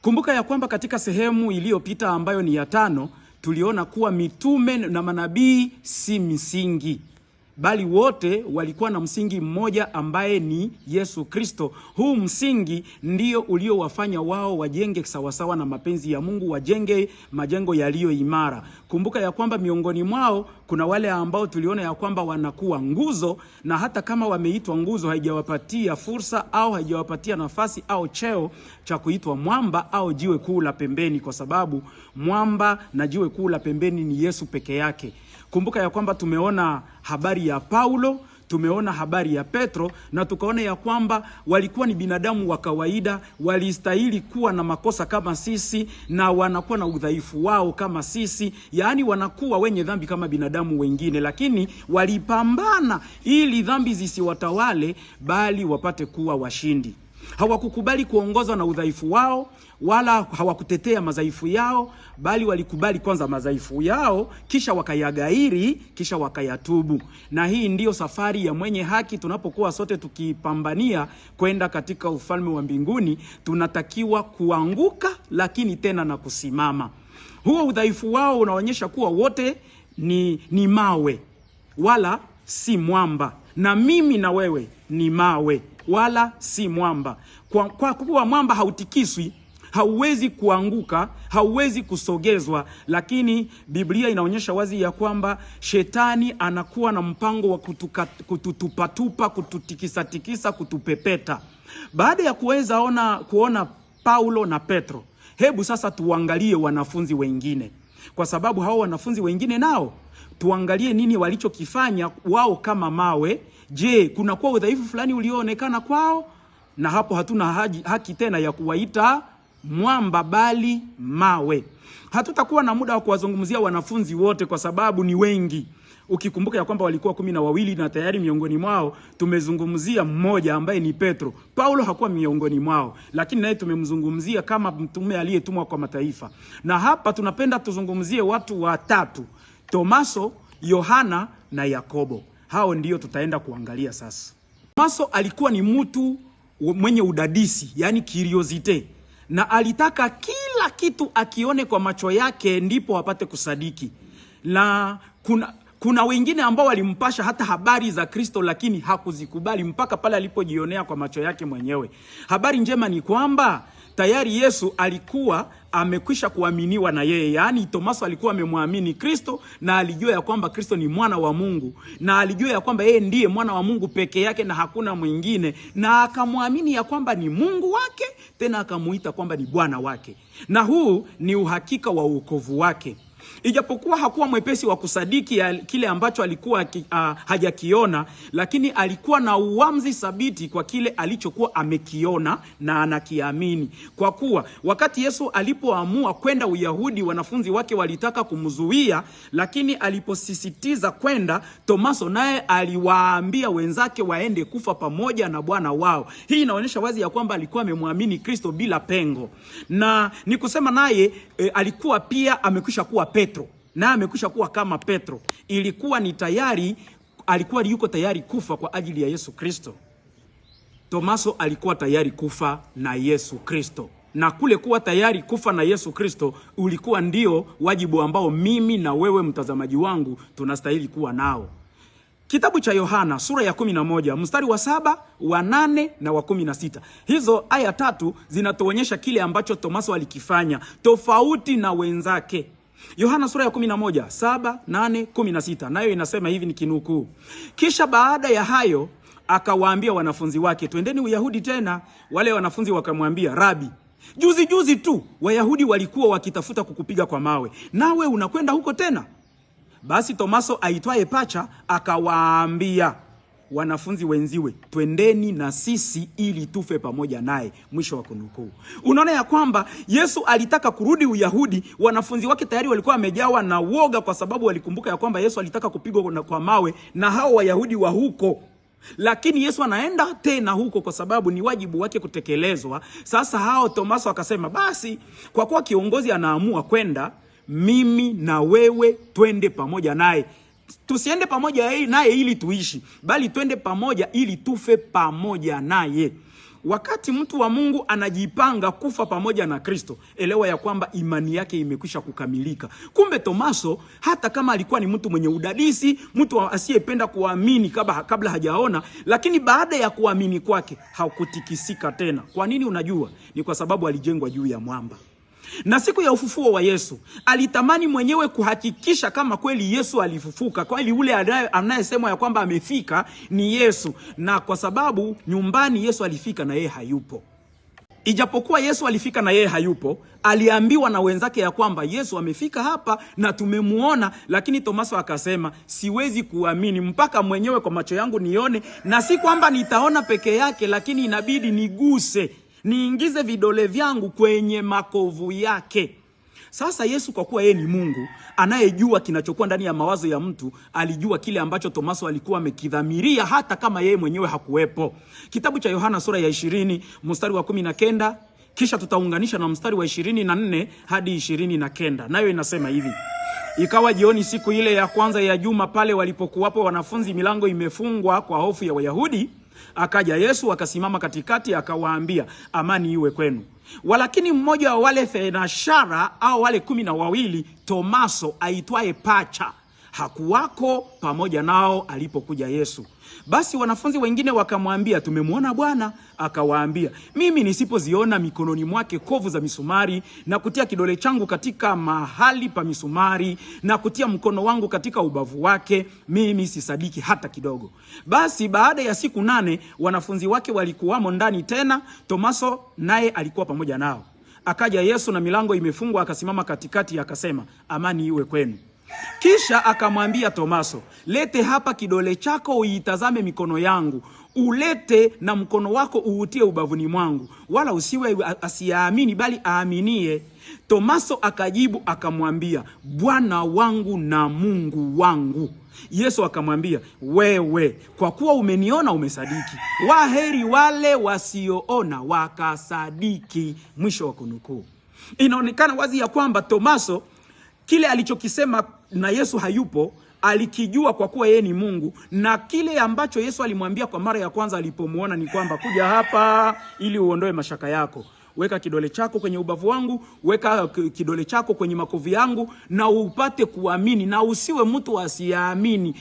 Kumbuka ya kwamba katika sehemu iliyopita ambayo ni ya 5, tuliona kuwa mitume na manabii si msingi, bali wote walikuwa na msingi mmoja ambaye ni Yesu Kristo. Huu msingi ndio uliowafanya wao wajenge sawasawa na mapenzi ya Mungu, wajenge majengo yaliyo imara. Kumbuka ya kwamba miongoni mwao kuna wale ambao tuliona ya kwamba wanakuwa nguzo, na hata kama wameitwa nguzo haijawapatia fursa au haijawapatia nafasi au cheo cha kuitwa mwamba au jiwe kuu la pembeni, kwa sababu mwamba na jiwe kuu la pembeni ni Yesu peke yake. Kumbuka ya kwamba tumeona habari ya Paulo, tumeona habari ya Petro, na tukaona ya kwamba walikuwa ni binadamu wa kawaida, walistahili kuwa na makosa kama sisi, na wanakuwa na udhaifu wao kama sisi, yaani wanakuwa wenye dhambi kama binadamu wengine, lakini walipambana ili dhambi zisiwatawale bali wapate kuwa washindi. Hawakukubali kuongozwa na udhaifu wao, wala hawakutetea madhaifu yao, bali walikubali kwanza madhaifu yao, kisha wakayagairi, kisha wakayatubu. Na hii ndiyo safari ya mwenye haki. Tunapokuwa sote tukipambania kwenda katika ufalme wa mbinguni, tunatakiwa kuanguka lakini tena na kusimama. Huo udhaifu wao unaonyesha kuwa wote ni mawe wala si mwamba, na mimi na wewe ni mawe wala si mwamba. Kwa kuwa mwamba hautikiswi, hauwezi kuanguka, hauwezi kusogezwa, lakini Biblia inaonyesha wazi ya kwamba shetani anakuwa na mpango wa kututupatupa, kututikisatikisa, kutupepeta. Baada ya kuona Paulo na Petro, hebu sasa tuangalie wanafunzi wengine, kwa sababu hao wanafunzi wengine nao tuangalie nini walichokifanya wao kama mawe. Je, kuna kuwa udhaifu fulani ulioonekana kwao? Na hapo hatuna haki tena ya kuwaita mwamba bali mawe. Hatutakuwa na muda wa kuwazungumzia wanafunzi wote kwa sababu ni wengi. Ukikumbuka ya kwamba walikuwa 12 na tayari miongoni mwao tumezungumzia mmoja ambaye ni Petro. Paulo hakuwa miongoni mwao, lakini naye tumemzungumzia kama mtume aliyetumwa kwa mataifa. Na hapa tunapenda tuzungumzie watu 3: Tomaso, Yohana na Yakobo. Hao ndio tutaenda kuangalia sasa. Tomaso alikuwa ni mtu mwenye udadisi, yani curiosity, na alitaka kila kitu akione kwa macho yake ndipo apate kusadiki. Na kuna wengine ambao walimpasha hata habari za Kristo, lakini hakuzikubali mpaka pale alipojionea kwa macho yake mwenyewe. Habari njema ni kwamba tayari Yesu alikuwa amekwisha kuaminiwa na yeye. Yaani Tomaso alikuwa amemwamini Kristo, na alijua ya kwamba Kristo ni mwana wa Mungu, na alijua ya kwamba yeye ndiye mwana wa Mungu peke yake na hakuna mwingine, na akamwamini ya kwamba ni Mungu wake, tena akamuita kwamba ni Bwana wake. Na huu ni uhakika wa wokovu wake. Ijapokuwa hakuwa mwepesi wa kusadiki kile ambacho alikuwa hajakiona, lakini alikuwa na uamuzi thabiti kwa kile alichokuwa amekiona na anakiamini. Kwa kuwa wakati Yesu alipoamua kwenda Uyahudi, wanafunzi wake walitaka kumzuia, lakini aliposisitiza kwenda, Tomaso naye aliwaambia wenzake waende kufa pamoja na Bwana wao. Hii inaonyesha wazi ya kwamba alikuwa amemwamini Kristo bila pengo. Na ni kusema naye alikuwa pia amekwisha kuwa Petro, na amekwisha kuwa kama Petro. Ilikuwa ni tayari, alikuwa yuko tayari kufa kwa ajili ya Yesu Kristo. Tomaso alikuwa tayari kufa na Yesu Kristo, na kule kuwa tayari kufa na Yesu Kristo ulikuwa ndio wajibu ambao mimi na wewe mtazamaji wangu tunastahili kuwa nao. Kitabu cha Yohana sura ya 11 mstari wa 7, wa 8 na wa 16. Hizo aya 3 zinatuonyesha kile ambacho Tomaso alikifanya tofauti na wenzake. Yohana sura ya 11, 7, 8, 16. Nayo inasema hivi, ni kinukuu: kisha baada ya hayo akawaambia wanafunzi wake, twendeni Uyahudi tena. Wale wanafunzi wakamwambia, Rabi, juzi tu Wayahudi walikuwa wakitafuta kukupiga kwa mawe, nawe unakwenda huko tena? Basi Tomaso aitwaye Pacha akawaambia wanafunzi wenziwe, twendeni na sisi ili tufe pamoja naye. Mwisho wa kunukuu. Unaona ya kwamba Yesu alitaka kurudi Uyahudi. Wanafunzi wake tayari walikuwa wamejawa na woga, kwa sababu walikumbuka ya kwamba Yesu alitaka kupigwa kwa mawe na hao Wayahudi wa huko. Lakini Yesu anaenda tena huko kwa sababu ni wajibu wake kutekelezwa. Sasa hao Tomaso akasema, basi kwa kuwa kiongozi anaamua kwenda, mimi na wewe twende pamoja naye. Tusiende pamoja naye ili tuishi, bali twende pamoja ili tufe pamoja naye. wakati mtu wa Mungu anajipanga kufa pamoja na Kristo, elewa ya kwamba imani yake imekwisha kukamilika. Kumbe Tomaso, hata kama alikuwa ni mtu mwenye udadisi, mtu asiyependa kuamini kabla hajaona, lakini baada ya kuamini kwake hakutikisika tena. Kwa nini unajua? Ni kwa sababu alijengwa juu ya mwamba. Na siku ya ufufuo wa Yesu, alitamani mwenyewe kuhakikisha kama kweli Yesu alifufuka, kweli ule anayesema ya kwamba amefika ni Yesu. Na kwa sababu nyumbani Yesu alifika na yeye hayupo. Ijapokuwa Yesu alifika na yeye hayupo, aliambiwa na wenzake ya kwamba Yesu amefika hapa na tumemuona, lakini Tomaso akasema, siwezi kuamini mpaka mwenyewe kwa macho yangu nione, na si kwamba nitaona peke yake, lakini inabidi niguse, niingize vidole vyangu kwenye makovu yake. Sasa Yesu, kwa kuwa yeye ni Mungu anayejua kinachokuwa ndani ya mawazo ya mtu, alijua kile ambacho Tomaso alikuwa amekidhamiria hata kama yeye mwenyewe hakuwepo. Kitabu cha Yohana sura ya 20 mstari wa 19, kisha tutaunganisha na mstari wa 24 hadi 29. Nayo inasema hivi: ikawa jioni siku ile ya kwanza ya juma, pale walipokuwapo wanafunzi, milango imefungwa kwa hofu ya Wayahudi, akaja Yesu akasimama katikati, akawaambia, amani iwe kwenu. Walakini mmoja wa wale thenashara au wale 12, Tomaso aitwaye Pacha, hakuwako pamoja nao alipokuja Yesu. Basi wanafunzi wengine wakamwambia, tumemwona Bwana. Akawaambia, mimi nisipoziona mikononi mwake kovu za misumari, na kutia kidole changu katika mahali pa misumari, na kutia mkono wangu katika ubavu wake, mimi sisadiki hata kidogo. Basi baada ya siku 8 wanafunzi wake walikuwamo ndani tena, Tomaso naye alikuwa pamoja nao. Akaja Yesu na milango imefungwa, akasimama katikati, akasema, amani iwe kwenu. Kisha akamwambia Tomaso, lete hapa kidole chako uitazame mikono yangu, ulete na mkono wako uutie ubavuni mwangu, wala usiwe asiamini bali aaminie. Tomaso akajibu akamwambia, Bwana wangu na Mungu wangu. Yesu akamwambia, wewe kwa kuwa umeniona umesadiki. Waheri wale wasioona wakasadiki. Mwisho wa kunukuu. Inaonekana wazi ya kwamba Tomaso kile alichokisema na Yesu hayupo, alikijua kwa kuwa yeye ni Mungu, na kile ambacho Yesu alimwambia kwa mara ya kwanza alipomuona ni kwamba, kuja hapa ili uondoe mashaka yako. Weka kidole chako kwenye ubavu wangu, weka kidole chako kwenye makovu yangu, na upate kuamini, na usiwe mtu asiamini.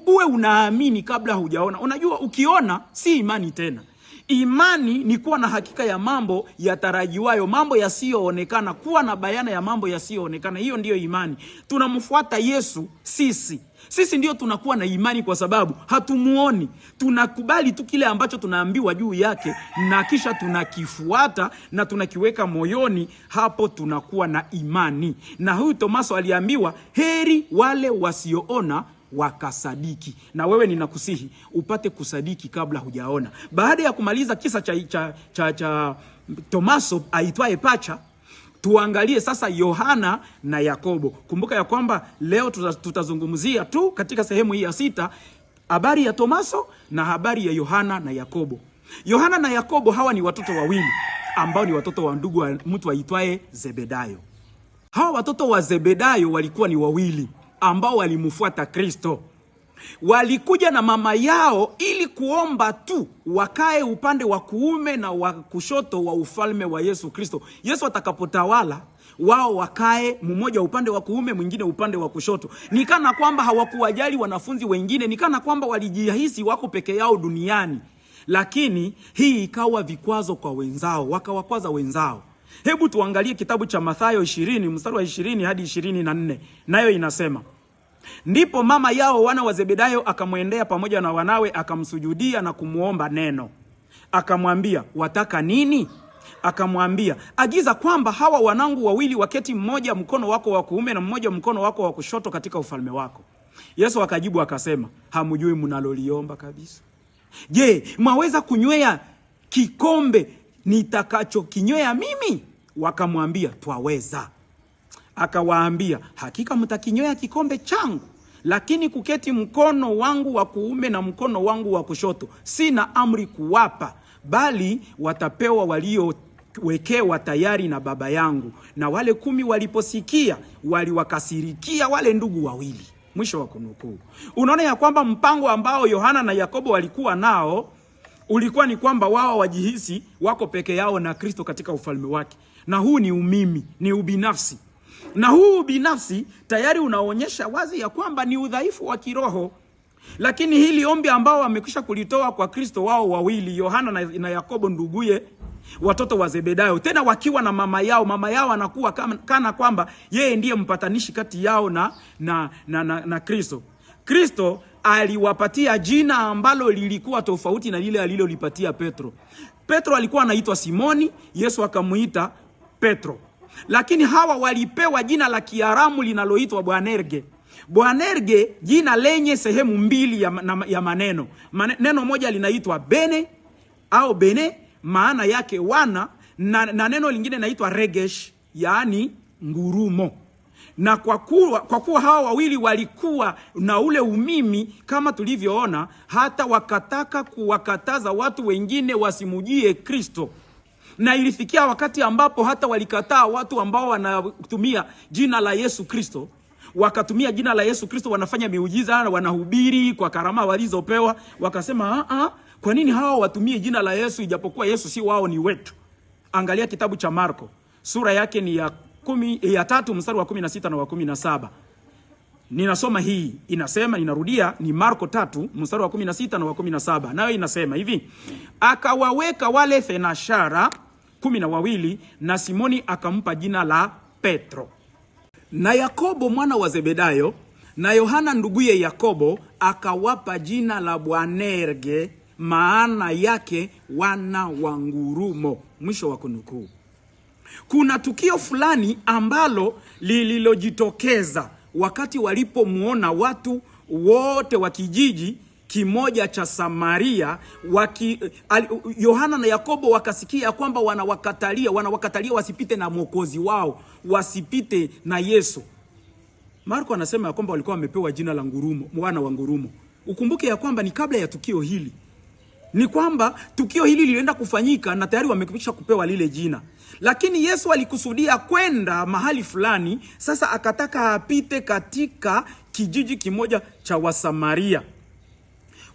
Uwe unaamini kabla hujaona. Unajua, ukiona si imani tena. Imani ni kuwa na hakika ya mambo yatarajiwayo, mambo yasiyoonekana, kuwa na bayana ya mambo yasiyoonekana. Hiyo ndiyo imani. Tunamfuata Yesu sisi ndio tunakuwa na imani, kwa sababu hatumuoni. Tunakubali tu kile ambacho tunaambiwa juu yake, na kisha tunakifuata na tunakiweka moyoni. Hapo tunakuwa na imani. Na huyu Tomaso aliambiwa, heri wale wasioona wakasadiki. Na wewe ninakusihi upate kusadiki kabla hujaona. Baada ya kumaliza kisa cha Tomaso aitwaye Pacha, tuangalie sasa Yohana na Yakobo. Kumbuka ya kwamba leo tutazungumzia tu katika sehemu hii ya 6 habari ya Tomaso na habari ya Yohana na Yakobo. Yohana na Yakobo hawa ni watoto wawili ambao ni watoto wa ndugu wa mtu aitwaye Zebedayo. Hawa watoto wa Zebedayo walikuwa ni wawili ambao walimfuata Kristo. Walikuja na mama yao ili kuomba tu wakae upande wa kuume na wa kushoto wa ufalme wa Yesu Kristo. Yesu atakapotawala, wao wakae mmoja upande wa kuume, mwingine upande wa kushoto. Nikana kwamba hawakuwajali wanafunzi wengine, nikana kwamba walijihisi wako peke yao duniani. Lakini hii ikawa vikwazo kwa wenzao, wakawakwaza wenzao. Hebu tuangalie kitabu cha Mathayo 20 mstari wa 20 hadi 24. Nayo inasema, ndipo mama yao wana wa Zebedayo akamwendea pamoja na wanawe, akamsujudia na kumuomba neno. Akamwambia, wataka nini? Akamwambia, agiza kwamba hawa wanangu wawili waketi, mmoja mkono wako wa kuume na mmoja mkono wako wa kushoto katika ufalme wako. Yesu akajibu akasema, hamjui mnaloliomba kabisa. Je, mwaweza kunywea kikombe nitakachokinywea mimi? Wakamwambia, twaweza. Akawaambia, hakika mtakinywea kikombe changu, lakini kuketi mkono wangu wa kuume na mkono wangu wa kushoto sina amri kuwapa, bali watapewa waliowekewa tayari na Baba yangu. Na wale 10 waliposikia waliwakasirikia wale ndugu wawili. Mwisho wa kunukuu. Unaona ya kwamba mpango ambao Yohana na Yakobo walikuwa nao ulikuwa ni kwamba wao wajihisi wako peke yao na Kristo katika ufalme wake. Na huu ni umimi, ni ubinafsi. Na huu ubinafsi tayari unaonyesha wazi ya kwamba ni udhaifu wa kiroho. Lakini hili ombi ambao wamekwisha kulitoa kwa Kristo wao wawili, Yohana na Yakobo nduguye, watoto wa Zebedayo, tena wakiwa na mama yao anakuwa kana kwamba yeye ndiye mpatanishi kati yao na Kristo. Kristo aliwapatia jina ambalo lilikuwa tofauti na lile alilolipatia Petro. Petro alikuwa anaitwa Simoni, Yesu akamuita Petro. Lakini hawa walipewa jina la Kiaramu linaloitwa Boanerge. Boanerge, jina lenye sehemu mbili ya maneno. Neno moja linaitwa bene au bene, maana yake wana, na neno lingine linaitwa regesh, yaani ngurumo. Na kwa kuwa hawa wawili walikuwa na ule umimi kama tulivyoona, hata wakataka kuwakataza watu wengine wasimujie Kristo. Na ilifikia wakati ambapo hata walikataa watu ambao wanatumia jina la Yesu Kristo. Wakatumia jina la Yesu Kristo, wanafanya miujiza, wanahubiri kwa karama walizopewa. Wakasema, kwa nini hawa watumie jina la Yesu ijapokuwa Yesu si wao, ni wetu? Angalia kitabu cha Marko, sura yake ni ya 3 mstari wa 16 na wa 17. Ninasoma hii, inasema, ninarudia, ni Marko 3 mstari wa 16 na wa 17. Nayo inasema hivi: akawaweka wale thenashara 12 na Simoni akampa jina la Petro, na Yakobo mwana wa Zebedayo na Yohana nduguye Yakobo akawapa jina la Boanerge, maana yake wana wa ngurumo. Mwisho wa kunukuu. Kuna tukio fulani ambalo lililojitokeza wakati walipomuona watu wote wa kijiji kimoja cha Samaria Yohana na Yakobo wakasikia kwamba wanawakatalia wasipite na Mwokozi wao, wasipite na Yesu. Marko anasema ya kwamba walikuwa wamepewa jina la ngurumo, wana wa ngurumo. Ukumbuke ya kwamba ni kabla ya tukio hili. Ni kwamba tukio hili lilienda kufanyika na tayari wamekwisha kupewa lile jina. Lakini Yesu alikusudia kwenda mahali fulani, sasa akataka apite katika kijiji kimoja cha Wasamaria.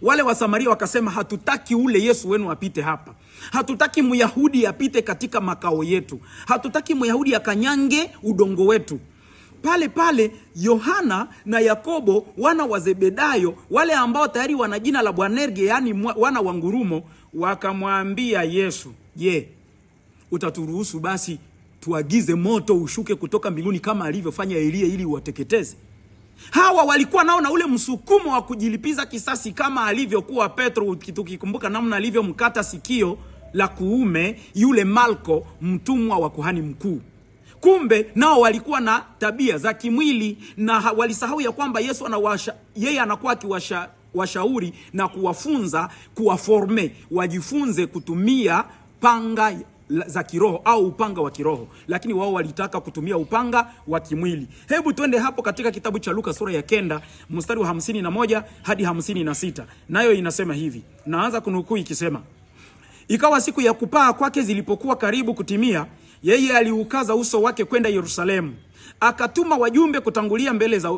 Wale Wasamaria wakasema, hatutaki ule Yesu wenu apite hapa. Hatutaki Myahudi apite katika makao yetu. Hatutaki Myahudi akanyange udongo wetu. Pale Yohana na Yakobo wana wa Zebedayo, wale ambao tayari wana jina la Boanerge, yani wana wa ngurumo, wakamwambia Yesu, utaturuhusu basi tuagize moto ushuke kutoka mbinguni kama alivyofanya Elia ili uwateketeze? Hawa walikuwa nao na ule msukumo wa kujilipiza kisasi kama alivyokuwa Petro, tukikumbuka namna alivyomkata sikio la kuume yule Malko, mtumwa wa kuhani mkuu. Kumbe nao walikuwa na tabia za kimwili, na walisahau ya kwamba Yesu yeye anakuwa akiwashauri na kuwafunza, kuwaforme, wajifunze kutumia panga za kiroho au upanga wa kiroho, lakini wao walitaka kutumia upanga wa kimwili. Hebu twende hapo katika kitabu cha Luka sura ya 9 mstari wa 51 hadi 56. Nayo inasema hivi, naanza kunukuu ikisema: ikawa siku ya kupaa kwake zilipokuwa karibu kutimia, yeye aliukaza uso wake kwenda Yerusalemu, akatuma wajumbe kutangulia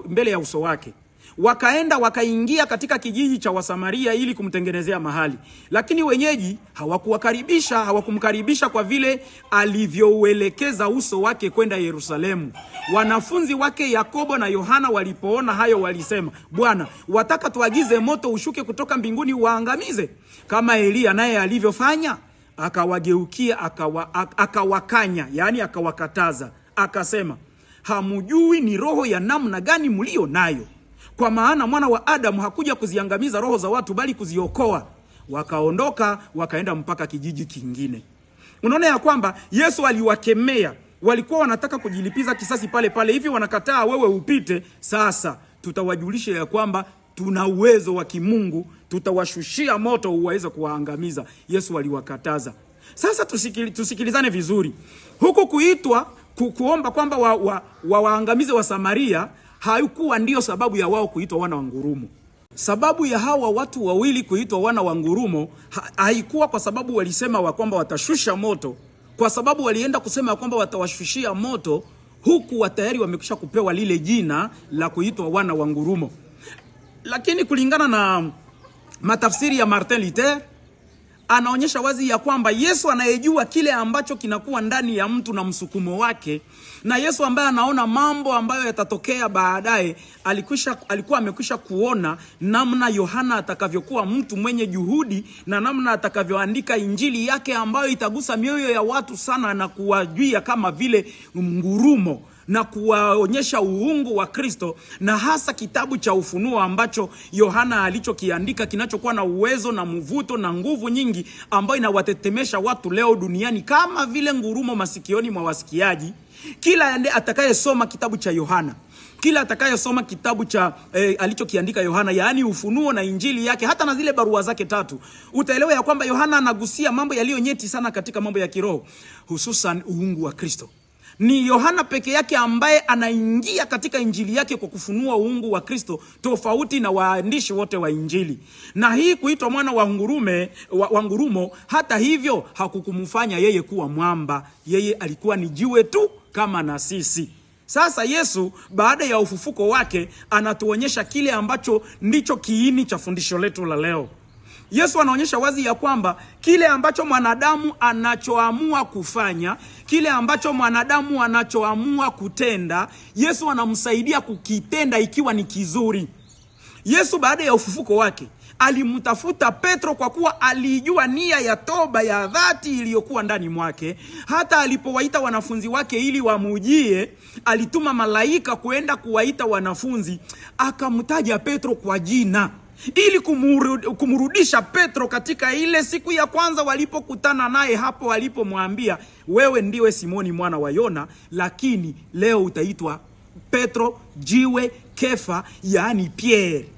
mbele ya uso wake. Wakaenda wakaingia katika kijiji cha Wasamaria ili kumtengenezea mahali. Lakini wenyeji hawakumkaribisha kwa vile alivyouelekeza uso wake kwenda Yerusalemu. Wanafunzi wake Yakobo na Yohana walipoona hayo walisema, Bwana, wataka tuagize moto ushuke kutoka mbinguni uwaangamize kama Elia naye alivyofanya? Akawageukia akawakanya, yani akawakataza, akasema, hamujui ni roho ya namna gani mlio nayo. Kwa maana mwana wa Adamu hakuja kuziangamiza roho za watu bali kuziokoa. Wakaondoka wakaenda mpaka kijiji kingine. Unaona ya kwamba Yesu aliwakemea. Walikuwa wanataka kujilipiza kisasi pale hivi, wanakataa wewe upite. Sasa tutawajulisha ya kwamba tuna uwezo wa kimungu, tutawashushia moto uweze kuwaangamiza. Yesu aliwakataza. Sasa tusikilizane vizuri. Huku kuitwa kuomba kwamba waangamize wa Samaria haikuwa ndio sababu ya wao kuitwa wana wa ngurumo. Sababu ya hawa watu wawili kuitwa wana wa ngurumo haikuwa kwa sababu walisema kwamba watashusha moto, kwa sababu walienda kusema kwamba watawashushia moto, huku tayari wamekwisha kupewa lile jina la kuitwa wana wa ngurumo. Lakini kulingana na matafsiri ya Martin Luther, anaonyesha wazi ya kwamba Yesu anayejua kile ambacho kinakuwa ndani ya mtu na msukumo wake, na Yesu ambaye anaona mambo ambayo yatatokea baadaye, alikuwa amekwisha kuona namna Yohana atakavyokuwa mtu mwenye juhudi na namna atakavyoandika injili yake ambayo itagusa mioyo ya watu sana na kuwajua kama vile ngurumo na kuwaonyesha uungu wa Kristo, na hasa kitabu cha Ufunuo ambacho Yohana alichokiandika kinachokuwa na uwezo na mvuto na nguvu nyingi ambayo inawatetemesha watu leo duniani kama vile ngurumo masikioni mwa wasikiaji. Kila atakayesoma kitabu cha Yohana, kila atakayesoma kitabu cha alichokiandika Yohana, yaani Ufunuo na injili yake, hata na zile barua zake 3, utaelewa ya kwamba Yohana anagusia mambo yaliyo nyeti sana katika mambo ya kiroho, hususan uungu wa Kristo. Ni Yohana peke yake ambaye anaingia katika injili yake kwa kufunua uungu wa Kristo, tofauti na waandishi wote wa injili. Na hii kuitwa mwana wa ngurumo, hata hivyo hakukumfanya yeye kuwa mwamba. Yeye alikuwa ni jiwe tu kama na sisi. Sasa Yesu baada ya ufufuko wake anatuonyesha kile ambacho ndicho kiini cha fundisho letu la leo. Yesu anaonyesha wazi ya kwamba kile ambacho mwanadamu anachoamua kufanya, kile ambacho mwanadamu anachoamua kutenda, Yesu anamsaidia kukitenda ikiwa ni kizuri. Yesu baada ya ufufuko wake alimtafuta Petro kwa kuwa alijua nia ya toba ya dhati iliyokuwa ndani mwake. Hata alipowaita wanafunzi wake ili wamujie, alituma malaika kuenda kuwaita wanafunzi, akamtaja Petro kwa jina ili kumrudisha Petro katika ile siku ya kwanza walipokutana naye, hapo walipomwambia, wewe ndiwe Simoni mwana wa Yona, lakini leo utaitwa Petro, jiwe, Kefa, yaani Pierre.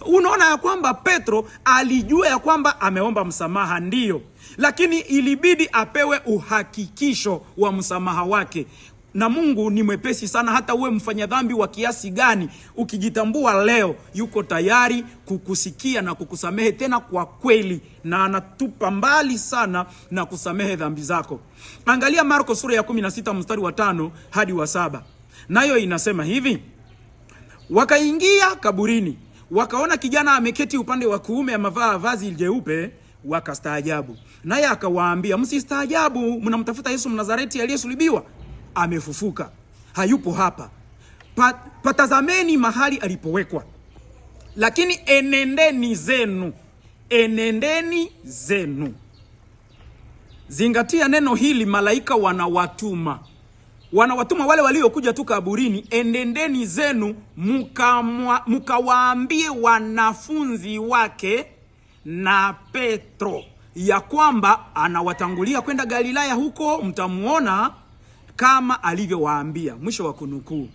Unaona ya kwamba Petro alijua ya kwamba ameomba msamaha, ndiyo, lakini ilibidi apewe uhakikisho wa msamaha wake. Na Mungu ni mwepesi sana, hata uwe mfanya dhambi wa kiasi gani, ukijitambua leo, yuko tayari kukusikia na kukusamehe tena kwa kweli, na anatupa mbali sana na kusamehe dhambi zako. Angalia Marko sura ya 16 mstari wa 5 hadi wa 7. Nayo inasema hivi: wakaingia kaburini, wakaona kijana ameketi upande wa kuume amevaa vazi jeupe, wakastaajabu. Naye akawaambia, msistaajabu, mnamtafuta Yesu Mnazareti aliyesulubiwa. Amefufuka, hayupo hapa. Patazameni mahali alipowekwa. Lakini enendeni zenu. Zingatia neno hili, malaika wanawatuma wale waliokuja tu kaburini. Enendeni zenu mkawaambie wanafunzi wake na Petro ya kwamba anawatangulia kwenda Galilaya, huko mtamuona kama alivyowaambia. Mwisho wa kunukuu.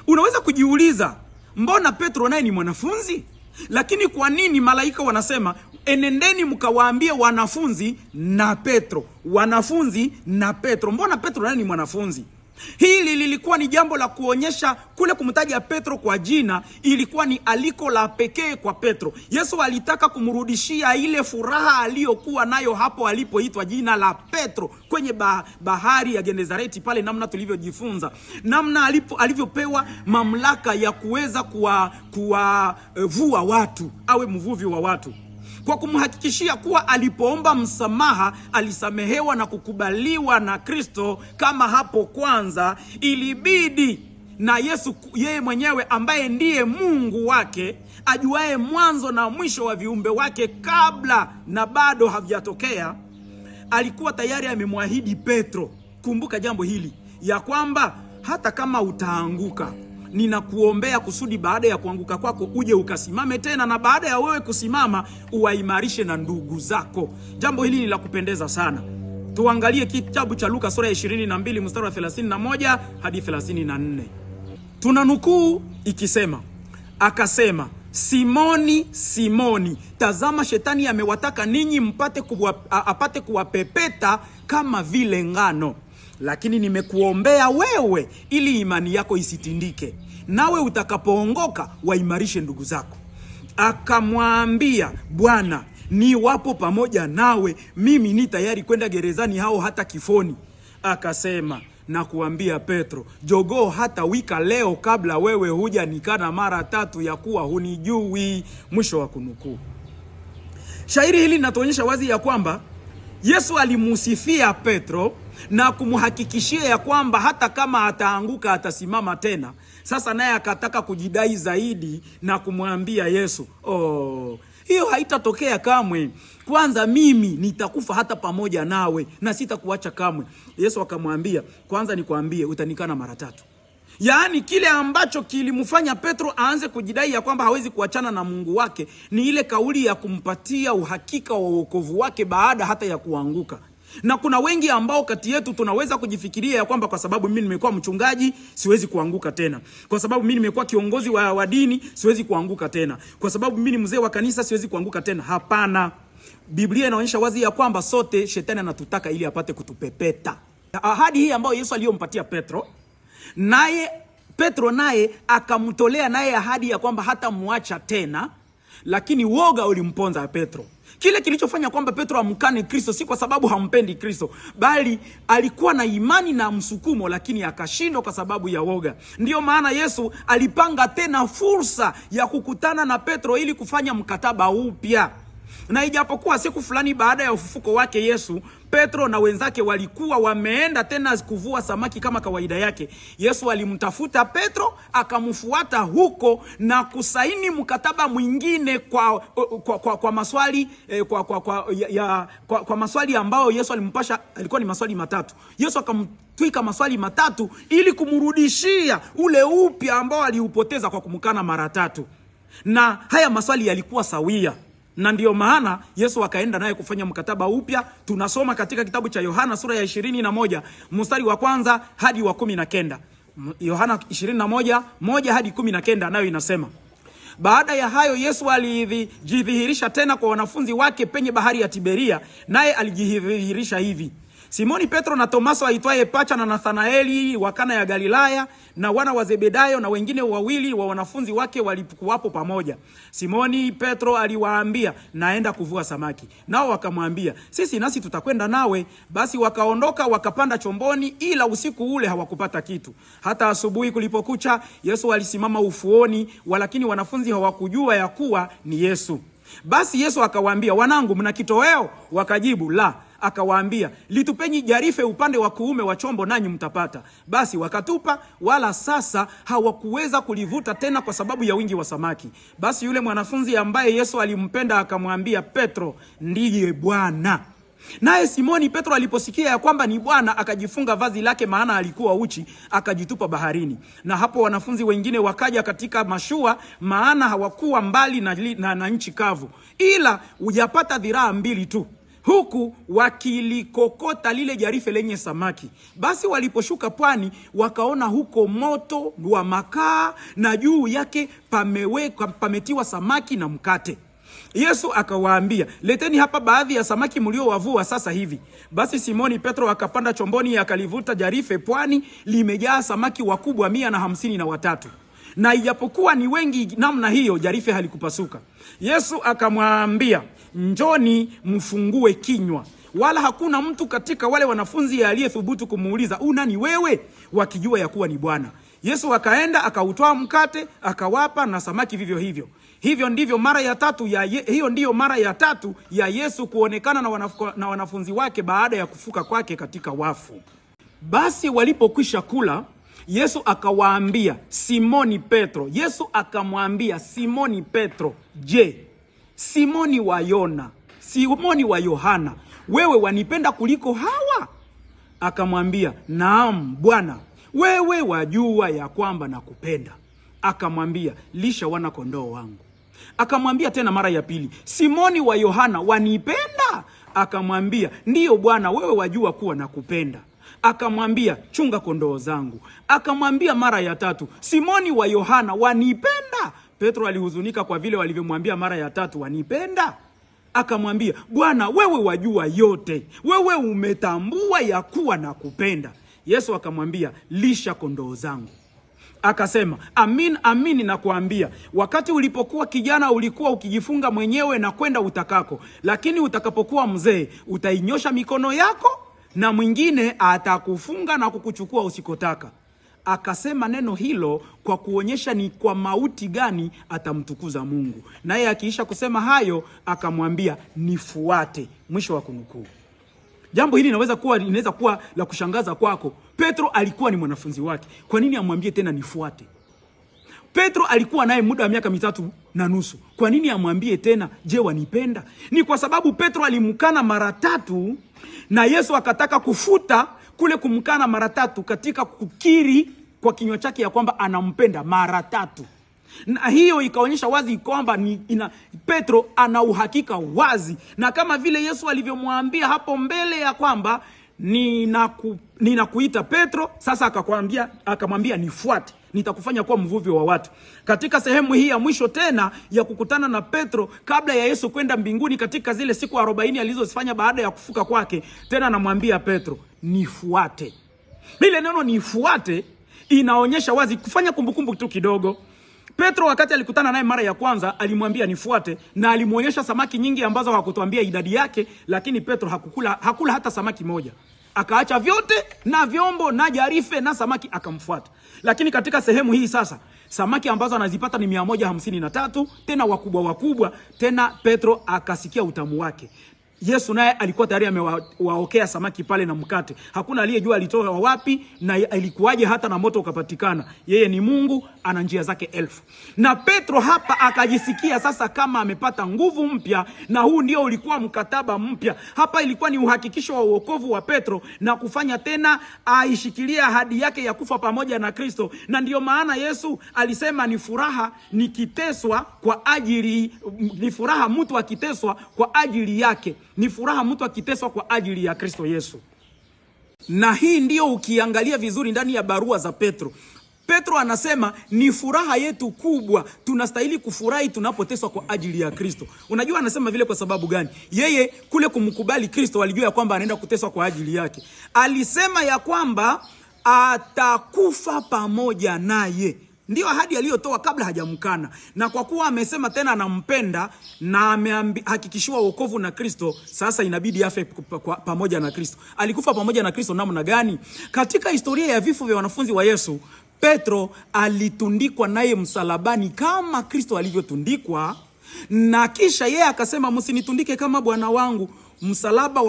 Unaweza kujiuliza, mbona Petro naye ni mwanafunzi? Lakini kwa nini malaika wanasema enendeni mkawaambie wanafunzi na Petro? Wanafunzi na Petro. Mbona Petro naye ni mwanafunzi? Hili lilikuwa ni jambo la kuonyesha kule kumtaja Petro kwa jina ilikuwa ni aliko la pekee kwa Petro. Yesu alitaka kumrudishia ile furaha aliyokuwa nayo hapo alipoitwa jina la Petro kwenye bahari ya Genezareti pale, namna tulivyojifunza, namna alivyopewa mamlaka ya kuweza kuwavua watu, awe mvuvi wa watu, kwa kumhakikishia kuwa alipoomba msamaha alisamehewa na kukubaliwa na Kristo. Kama hapo kwanza ilibidi na Yesu yeye mwenyewe ambaye ndiye Mungu wake, ajuaye mwanzo na mwisho wa viumbe wake kabla na bado havijatokea, alikuwa tayari amemwahidi Petro. Kumbuka jambo hili ya kwamba hata kama utaanguka, ninakuombea kusudi baada ya kuanguka kwako uje ukasimame tena, na baada ya wewe kusimama uwaimarishe na ndugu zako. Jambo hili ni la kupendeza sana. Tuangalie kitabu cha Luka sura ya 22 mstari wa 31 hadi 34. Tunanukuu ikisema, akasema, Simoni, Simoni, tazama shetani amewataka ninyi apate kuwapepeta kama vile ngano, lakini nimekuombea wewe ili imani yako isitindike, nawe utakapoongoka waimarishe ndugu zako. Akamwambia, Bwana, ni wapo pamoja nawe, mimi ni tayari kwenda gerezani hao hata kifoni. Akasema, na kuambia Petro, jogoo hata wika leo kabla wewe huja nikana mara 3 ya kuwa hunijui. Mwisho wa kunukuu. Shairi hili linatuonyesha wazi ya kwamba Yesu alimusifia Petro na kumhakikishia ya kwamba hata kama ataanguka atasimama tena. Sasa naye akataka kujidai zaidi na kumwambia Yesu, hiyo haitatokea kamwe. Kwanza mimi nitakufa hata pamoja nawe na sitakuacha kamwe. Yesu akamwambia, kwanza nikwambie utanikana mara 3. Yaani kile ambacho kilimfanya Petro aanze kujidai ya kwamba hawezi kuachana na Mungu wake ni ile kauli ya kumpatia uhakika wa wokovu wake baada hata ya kuanguka. Na kuna wengi ambao kati yetu tunaweza kujifikiria ya kwamba kwa sababu mimi nimekuwa mchungaji siwezi kuanguka tena. Kwa sababu mimi nimekuwa kiongozi wa dini siwezi kuanguka tena. Kwa sababu mimi ni mzee wa kanisa siwezi kuanguka tena. Hapana. Biblia inaonyesha wazi ya kwamba sote shetani anatutaka ili apate kutupepeta. Ahadi hii ambayo Yesu aliyompatia Petro, naye Petro naye akamtolea naye ahadi ya kwamba hata muacha tena, lakini woga ulimponza Petro. Kile kilichofanya kwamba Petro amkane Kristo si kwa sababu hampendi Kristo, bali alikuwa na imani na msukumo, lakini akashindwa kwa sababu ya woga. Ndiyo maana Yesu alipanga tena fursa ya kukutana na Petro ili kufanya mkataba upya. Na ijapokuwa siku fulani baada ya ufufuko wake Yesu, Petro na wenzake walikuwa wameenda tena kuvua samaki kama kawaida yake. Yesu alimtafuta Petro, akamfuata huko na kusaini mkataba mwingine kwa maswali kwa maswali ambayo Yesu alimpasha. Alikuwa ni maswali 3. Yesu akamtwika maswali 3 ili kumrudishia ule upya ambao aliupoteza kwa kumkana mara 3. Na haya maswali yalikuwa sawia. Na ndiyo maana Yesu akaenda naye kufanya mkataba upya. Tunasoma katika kitabu cha Yohana sura ya 21 mstari wa 1 hadi wa 19. Yohana 21:1 hadi 19, nayo inasema, baada ya hayo Yesu alijidhihirisha tena kwa wanafunzi wake penye bahari ya Tiberia, naye alijidhihirisha hivi: Simoni Petro na Tomaso aitwaye Pacha na Nathanaeli wa Kana ya Galilaya na wana wa Zebedayo na wengine 2 wa wanafunzi wake walikuwapo pamoja. Simoni Petro aliwaambia, naenda kuvua samaki. Nao wakamwambia, sisi nasi tutakwenda nawe. Basi wakaondoka wakapanda chomboni, ila usiku ule hawakupata kitu. Hata asubuhi kulipokucha, Yesu alisimama ufuoni, walakini wanafunzi hawakujua ya kuwa ni Yesu. Basi Yesu akawaambia, wanangu, mna kitoweo? Wakajibu, la. Akawaambia, litupeni jarife upande wa kuume wa chombo nanyi mtapata. Basi wakatupa, wala sasa hawakuweza kulivuta tena kwa sababu ya wingi wa samaki. Basi yule mwanafunzi ambaye Yesu alimpenda akamwambia Petro, ndiye Bwana. Naye Simoni Petro aliposikia ya kwamba ni Bwana, akajifunga vazi lake, maana alikuwa uchi, akajitupa baharini. Na hapo wanafunzi wengine wakaja katika mashua, maana hawakuwa mbali na nchi kavu, ila ujapata dhiraa 2 tu, huku wakilikokota lile jarife lenye samaki. Basi waliposhuka pwani, wakaona huko moto wa makaa, na juu yake pametiwa samaki na mkate. Yesu akawaambia, leteni hapa baadhi ya samaki mliowavua sasa hivi. Basi Simoni Petro akapanda chomboni, akalivuta jarife pwani, limejaa samaki wakubwa 153. Na ijapokuwa ni wengi namna hiyo, jarife halikupasuka. Yesu akamwambia, njoni mfungue kinywa. Wala hakuna mtu katika wale wanafunzi aliyethubutu kumuuliza, unani wewe? Wakijua ya kuwa ni Bwana. Yesu akaenda akautoa mkate, akawapa, na samaki vivyo hivyo. Hiyo ndiyo mara ya 3 ya Yesu kuonekana na wanafunzi wake baada ya kufuka kwake katika wafu. Basi walipokwisha kula, Yesu akawaambia Simoni Petro. Yesu akamwambia Simoni Petro, je, Simoni wa Yona, Simoni wa Yohana, wewe wanipenda kuliko hawa? Akamwambia, naam Bwana, wewe wajua ya kwamba nakupenda. Akamwambia, lisha wana kondoo wangu. Akamwambia tena mara ya pili, Simoni wa Yohana, wanipenda? Akamwambia, ndiyo Bwana, wewe wajua kuwa nakupenda. Akamwambia, chunga kondoo zangu. Akamwambia mara ya 3, Simoni wa Yohana, wanipenda? Petro alihuzunika kwa vile walivyomwambia mara ya 3, wanipenda? Akamwambia, Bwana, wewe wajua yote, wewe umetambua ya kuwa nakupenda. Yesu akamwambia, lisha kondoo zangu. Akasema, amin amin nakuambia, wakati ulipokuwa kijana ulikuwa ukijifunga mwenyewe na kwenda utakako, lakini utakapokuwa mzee utainyosha mikono yako na mwingine atakufunga na kukuchukua usikotaka. akasema neno hilo kwa kuonyesha ni kwa mauti gani atamtukuza Mungu. Naye akiisha kusema hayo akamwambia, nifuate. Mwisho wa kunukuu. Jambo hili linaweza kuwa la kushangaza kwako. Petro alikuwa ni mwanafunzi wake. Kwa nini amwambie tena nifuate? Petro alikuwa naye muda wa miaka 3.5. Kwa nini amwambie tena, je, wanipenda? Ni kwa sababu Petro alimkana mara 3 na Yesu akataka kufuta kule kumkana mara 3 katika kukiri kwa kinywa chake ya kwamba anampenda mara 3. Na hiyo ikaonyesha wazi kwamba Petro ana uhakika wazi, na kama vile Yesu alivyomwambia hapo mbele ya kwamba ninakuita Petro, sasa akamwambia nifuate, nitakufanya kuwa mvuvi wa watu. Katika sehemu hii ya mwisho tena ya kukutana na Petro kabla ya Yesu kwenda mbinguni, katika zile siku 40 alizozifanya baada ya kufuka kwake, tena anamwambia Petro, nifuate. Ile neno nifuate inaonyesha wazi, kufanya kumbukumbu tu kidogo. Petro wakati alikutana naye mara ya kwanza alimwambia nifuate, na alimuonyesha samaki nyingi ambazo hakutuambia idadi yake, lakini Petro hakula hata samaki moja. Akaacha vyote na vyombo na jarife na samaki akamfuata. Lakini katika sehemu hii sasa, samaki ambazo anazipata ni 153, tena wakubwa, tena Petro akasikia utamu wake. Yesu naye alikuwa tayari amewaokea samaki pale na mkate. Hakuna aliyejua alitoa wapi na ilikuwaje hata na moto ukapatikana. Yeye ni Mungu, ana njia zake 1000. Na Petro hapa akajisikia sasa kama amepata nguvu mpya, na huu ndio ulikuwa mkataba mpya. Hapa ilikuwa ni uhakikisho wa wokovu wa Petro na kufanya tena aishikilia ahadi yake ya kufa pamoja na Kristo. Na ndio maana Yesu alisema ni furaha mtu akiteswa kwa ajili yake. Ni furaha mtu akiteswa kwa ajili ya Kristo Yesu. Na hii ndio ukiangalia vizuri ndani ya barua za Petro. Petro anasema ni furaha yetu kubwa, tunastahili kufurahi tunapoteswa kwa ajili ya Kristo. Unajua anasema vile kwa sababu gani? Yeye kule kumkubali Kristo alijua ya kwamba anaenda kuteswa kwa ajili yake. Alisema ya kwamba atakufa pamoja naye. Ndio ahadi aliyotoa kabla hajamkana. Na kwa kuwa amesema tena anampenda na amehakikishiwa wokovu na Kristo, sasa inabidi afe pamoja na Kristo. Alikufa pamoja na Kristo namna gani? Katika historia ya vifo vya wanafunzi wa Yesu, Petro alitundikwa naye msalabani kama Kristo alivyotundikwa, na kisha yeye akasema, msinitundike kama Bwana wangu. Msalaba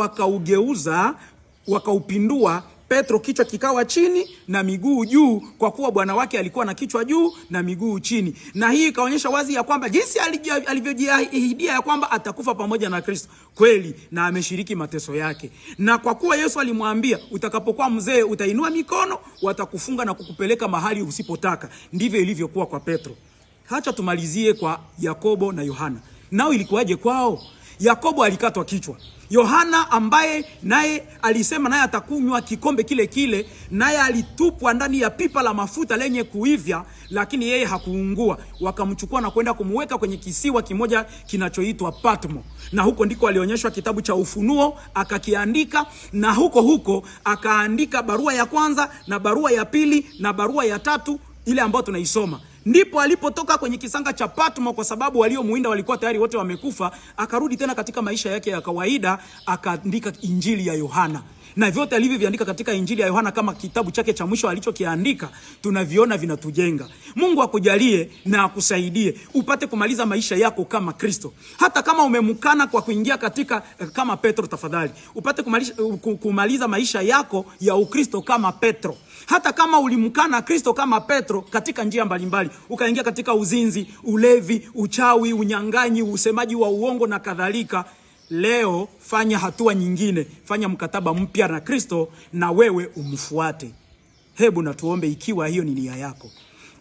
wakaupindua, Petro kichwa kikawa chini na miguu juu, kwa kuwa Bwana wake alikuwa na kichwa juu na miguu chini. Na hii ikaonyesha wazi ya kwamba jinsi alivyojiahidia ya kwamba atakufa pamoja na Kristo kweli, na ameshiriki mateso yake. Na kwa kuwa Yesu alimwambia, utakapokuwa mzee utainua mikono, watakufunga na kukupeleka mahali usipotaka. Ndivyo ilivyokuwa kwa Petro. Hacha tumalizie kwa Yakobo na Yohana. Nao ilikuwaje kwao? Yakobo alikatwa kichwa. Yohana ambaye naye alisema naye atakunywa kikombe kile, naye alitupwa ndani ya pipa la mafuta lenye kuivya, lakini yeye hakuungua. Wakamchukua na kwenda kumweka kwenye kisiwa kimoja kinachoitwa Patmo. Na huko ndiko alionyeshwa kitabu cha Ufunuo, akakiandika, na huko akaandika barua ya kwanza na barua ya pili na barua ya 3, ile ambayo tunaisoma. Ndipo alipotoka kwenye kisanga cha Patmo, kwa sababu waliomuinda walikuwa tayari wote wamekufa. Akarudi tena katika maisha yake ya kawaida, akaandika Injili ya Yohana. Na vyote alivyoviandika katika Injili ya Yohana kama kitabu chake cha mwisho alichokiandika, tunaviona vinatujenga. Mungu akujalie na akusaidie upate kumaliza maisha yako kama Kristo. Hata kama umemkana kwa kuingia katika kama Petro, tafadhali upate kumaliza maisha yako ya Ukristo kama Petro. Hata kama ulimkana Kristo kama Petro katika njia mbalimbali, ukaingia katika uzinzi, ulevi, uchawi, unyang'anyi, usemaji wa uongo na kadhalika, leo fanya hatua nyingine, fanya mkataba mpya na Kristo na wewe umfuate. Hebu na tuombe ikiwa hiyo ni nia yako.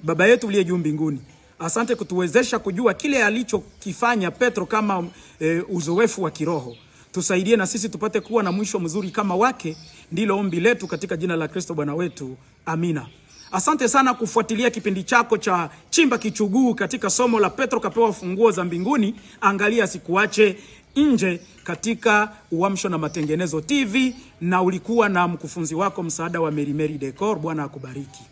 Baba yetu uliye juu mbinguni, asante kutuwezesha kujua kile alichokifanya Petro kama uzoefu wa kiroho. Tusaidie na sisi tupate kuwa na mwisho mzuri kama wake. Ndilo ombi letu katika jina la Kristo Bwana wetu. Amina. Asante sana kufuatilia kipindi chako cha Chimba Kichuguu katika somo la Petro kapewa funguo za mbinguni. Angalia sikuache nje katika Uamsho na Matengenezo TV, na ulikuwa na mkufunzi wako msaada wa Mary Decor. Bwana akubariki.